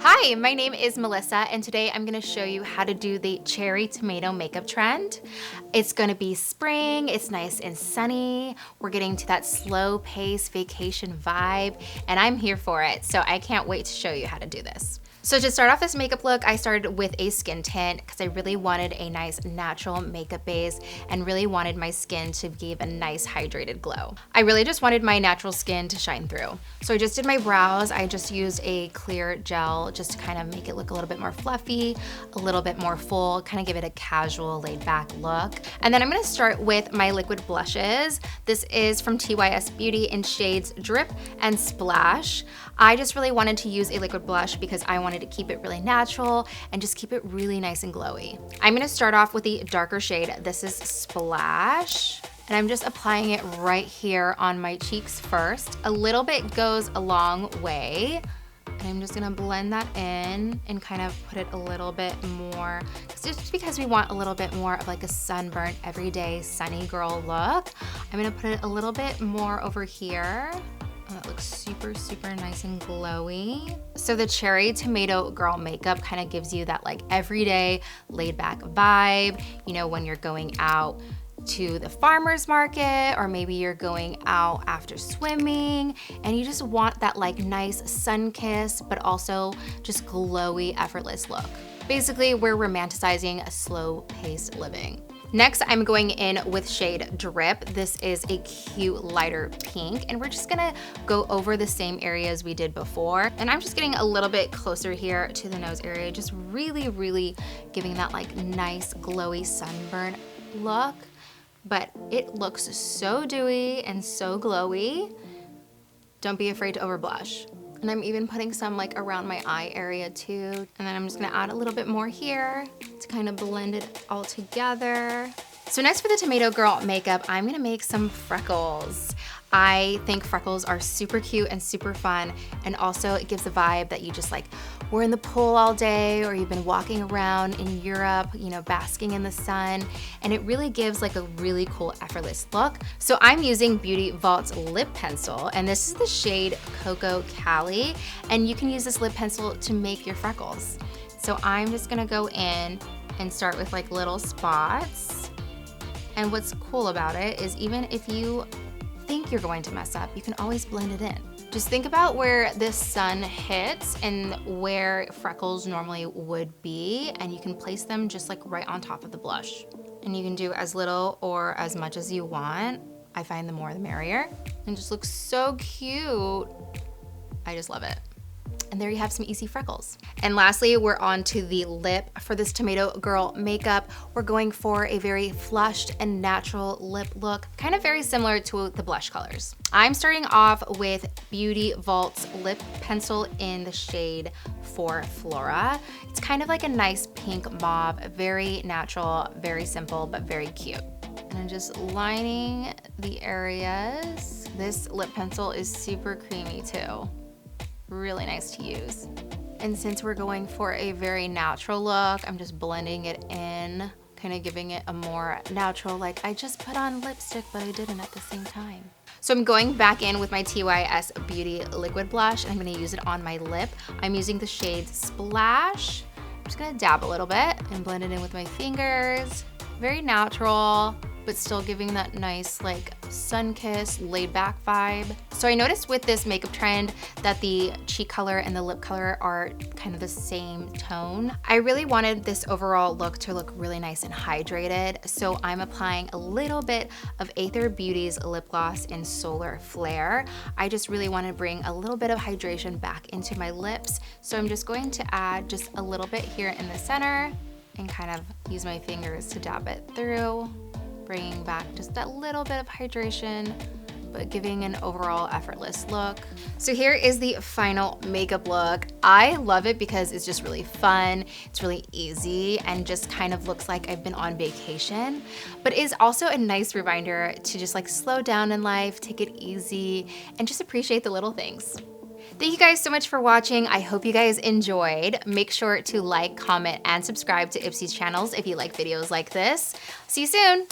Hi, my name is Melissa, and today I'm gonna show you how to do the cherry tomato makeup trend. It's gonna be spring, it's nice and sunny. We're getting to that slow pace vacation vibe, and I'm here for it, so I can't wait to show you how to do this. So to start off this makeup look, I started with a skin tint because I really wanted a nice natural makeup base and really wanted my skin to give a nice hydrated glow. I really just wanted my natural skin to shine through. So I just did my brows. I just used a clear gel just to kind of make it look a little bit more fluffy, a little bit more full, kind of give it a casual laid back look. And then I'm gonna start with my liquid blushes. This is from TYS Beauty in shades Drip and Splash. I just really wanted to use a liquid blush because I wanted to keep it really natural and just keep it really nice and glowy. I'm gonna start off with the darker shade. This is Splash. And I'm just applying it right here on my cheeks first. A little bit goes a long way. And I'm just gonna blend that in and kind of put it a little bit more, just because we want a little bit more of like a sunburnt, everyday sunny girl look. I'm gonna put it a little bit more over here. And that looks super, super nice and glowy. So the cherry tomato girl makeup kind of gives you that like everyday laid back vibe, you know, when you're going out to the farmer's market, or maybe you're going out after swimming and you just want that like nice sun kiss, but also just glowy, effortless look. Basically, we're romanticizing a slow paced living. Next, I'm going in with shade Drip. This is a cute lighter pink, and we're just gonna go over the same areas we did before. And I'm just getting a little bit closer here to the nose area, just really, really giving that like nice glowy sunburn look. But it looks so dewy and so glowy. Don't be afraid to overblush. And I'm even putting some like around my eye area too. And then I'm just gonna add a little bit more here to kind of blend it all together. So next for the tomato girl makeup, I'm gonna make some freckles. I think freckles are super cute and super fun, and also it gives a vibe that you just like were in the pool all day, or you've been walking around in Europe, you know, basking in the sun, and it really gives like a really cool effortless look. So I'm using Beauty VAULTE's lip pencil, and this is the shade Cocoa Cali, and you can use this lip pencil to make your freckles. So I'm just gonna go in and start with like little spots. And what's cool about it is even if you think you're going to mess up, you can always blend it in. Just think about where the sun hits and where freckles normally would be, and you can place them just like right on top of the blush. And you can do as little or as much as you want. I find the more the merrier. And just looks so cute. I just love it. And there you have some easy freckles. And lastly, we're on to the lip. For this tomato girl makeup, we're going for a very flushed and natural lip look, kind of very similar to the blush colors. I'm starting off with Beauty VAULTE's lip pencil in the shade Flora. It's kind of like a nice pink mauve, very natural, very simple, but very cute. And I'm just lining the areas. This lip pencil is super creamy too. Really nice to use. And since we're going for a very natural look, I'm just blending it in, kind of giving it a more natural, like I just put on lipstick, but I didn't at the same time. So I'm going back in with my TYS Beauty liquid blush, and I'm gonna use it on my lip. I'm using the shade Splash. I'm just gonna dab a little bit and blend it in with my fingers. Very natural, but still giving that nice like sun-kissed, laid-back vibe. So I noticed with this makeup trend that the cheek color and the lip color are kind of the same tone. I really wanted this overall look to look really nice and hydrated, so I'm applying a little bit of ÄTHR Beauty's lip gloss in Solar Flare. I just really want to bring a little bit of hydration back into my lips, so I'm just going to add just a little bit here in the center and kind of use my fingers to dab it through, bringing back just a little bit of hydration, but giving an overall effortless look. So here is the final makeup look. I love it because it's just really fun, it's really easy, and just kind of looks like I've been on vacation, but is also a nice reminder to just like slow down in life, take it easy, and just appreciate the little things. Thank you guys so much for watching. I hope you guys enjoyed. Make sure to like, comment, and subscribe to IPSY's channels if you like videos like this. See you soon.